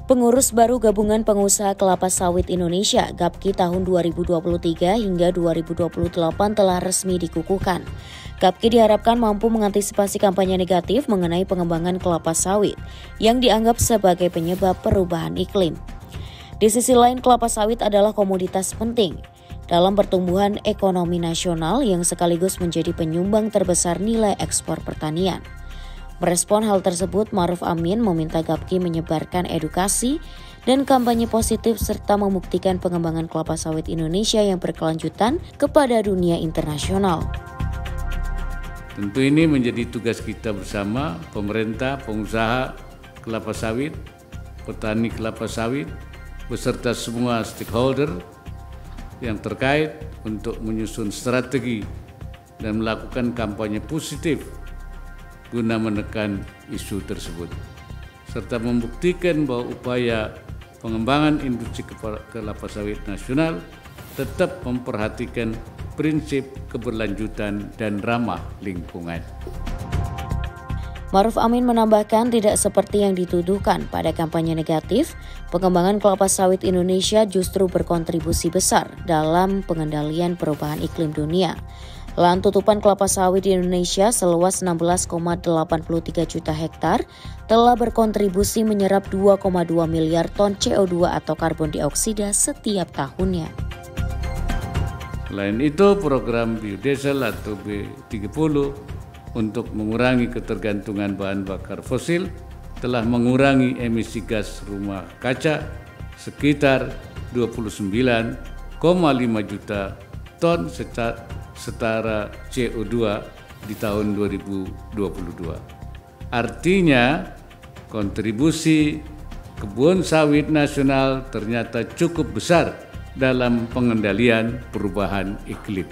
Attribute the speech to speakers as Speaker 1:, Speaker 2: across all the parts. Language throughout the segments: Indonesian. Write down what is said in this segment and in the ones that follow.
Speaker 1: Pengurus baru Gabungan Pengusaha Kelapa Sawit Indonesia (GAPKI) tahun 2023 hingga 2028 telah resmi dikukuhkan. GAPKI diharapkan mampu mengantisipasi kampanye negatif mengenai pengembangan kelapa sawit yang dianggap sebagai penyebab perubahan iklim. Di sisi lain, kelapa sawit adalah komoditas penting dalam pertumbuhan ekonomi nasional yang sekaligus menjadi penyumbang terbesar nilai ekspor pertanian. Merespon hal tersebut, Maruf Amin meminta GAPKI menyebarkan edukasi dan kampanye positif serta membuktikan pengembangan kelapa sawit Indonesia yang berkelanjutan kepada dunia internasional.
Speaker 2: Tentu ini menjadi tugas kita bersama, pemerintah, pengusaha kelapa sawit, petani kelapa sawit, beserta semua stakeholder yang terkait untuk menyusun strategi dan melakukan kampanye positif guna menekan isu tersebut, serta membuktikan bahwa upaya pengembangan industri kelapa sawit nasional tetap memperhatikan prinsip keberlanjutan dan ramah lingkungan.
Speaker 1: Maruf Amin menambahkan tidak seperti yang dituduhkan pada kampanye negatif, pengembangan kelapa sawit Indonesia justru berkontribusi besar dalam pengendalian perubahan iklim dunia. Lahan tutupan kelapa sawit di Indonesia seluas 16,83 juta hektar telah berkontribusi menyerap 2,2 miliar ton CO2 atau karbon dioksida setiap tahunnya.
Speaker 2: Selain itu, program biodiesel atau B30 untuk mengurangi ketergantungan bahan bakar fosil telah mengurangi emisi gas rumah kaca sekitar 29,5 juta ton setara CO2 di tahun 2022. Artinya, kontribusi kebun sawit nasional ternyata cukup besar dalam pengendalian perubahan iklim.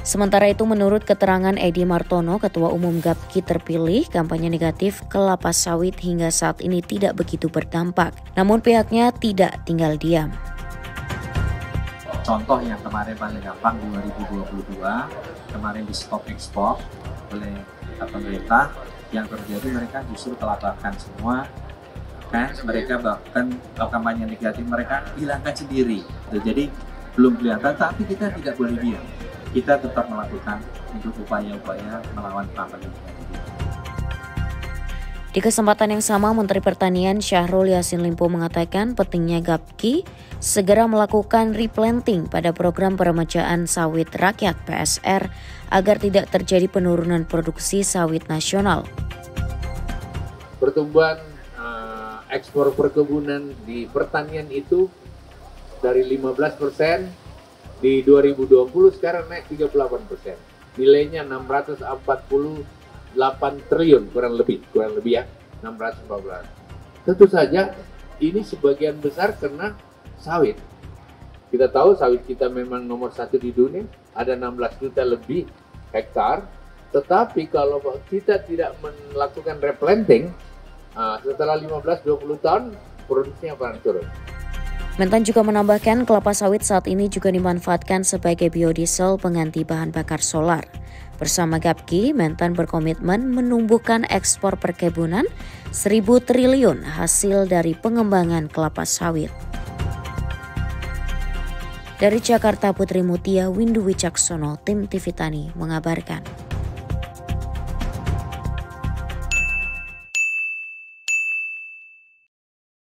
Speaker 1: Sementara itu, menurut keterangan Edi Martono, Ketua Umum GAPKI terpilih, kampanye negatif kelapa sawit hingga saat ini tidak begitu berdampak. Namun pihaknya tidak tinggal diam.
Speaker 3: Contoh yang kemarin paling gampang 2022, kemarin di stop ekspor oleh pemerintah, yang terjadi mereka justru kelabakan semua, kan? Mereka bahkan kampanye negatif mereka hilangkan sendiri. Jadi belum kelihatan, tapi kita tidak boleh diam. Kita tetap melakukan untuk upaya-upaya melawan kampanye negatif.
Speaker 1: Di kesempatan yang sama, Menteri Pertanian Syahrul Yassin Limpo mengatakan pentingnya GAPKI segera melakukan replanting pada program peremajaan sawit rakyat PSR agar tidak terjadi penurunan produksi sawit nasional.
Speaker 4: Pertumbuhan ekspor perkebunan di pertanian itu dari 15% di 2020 sekarang naik 38%. Nilainya 648 triliun kurang lebih ya, 614. Tentu saja ini sebagian besar karena sawit. Kita tahu sawit kita memang nomor 1 di dunia, ada 16 juta lebih hektar. Tetapi kalau kita tidak melakukan replanting, setelah 15-20 tahun produksinya akan turun.
Speaker 1: Mentan juga menambahkan kelapa sawit saat ini juga dimanfaatkan sebagai biodiesel pengganti bahan bakar solar. Bersama GAPKI, Mentan berkomitmen menumbuhkan ekspor perkebunan 1.000 triliun hasil dari pengembangan kelapa sawit. Dari Jakarta, Putri Mutia, Windu Wicaksono, Tim TV Tani mengabarkan.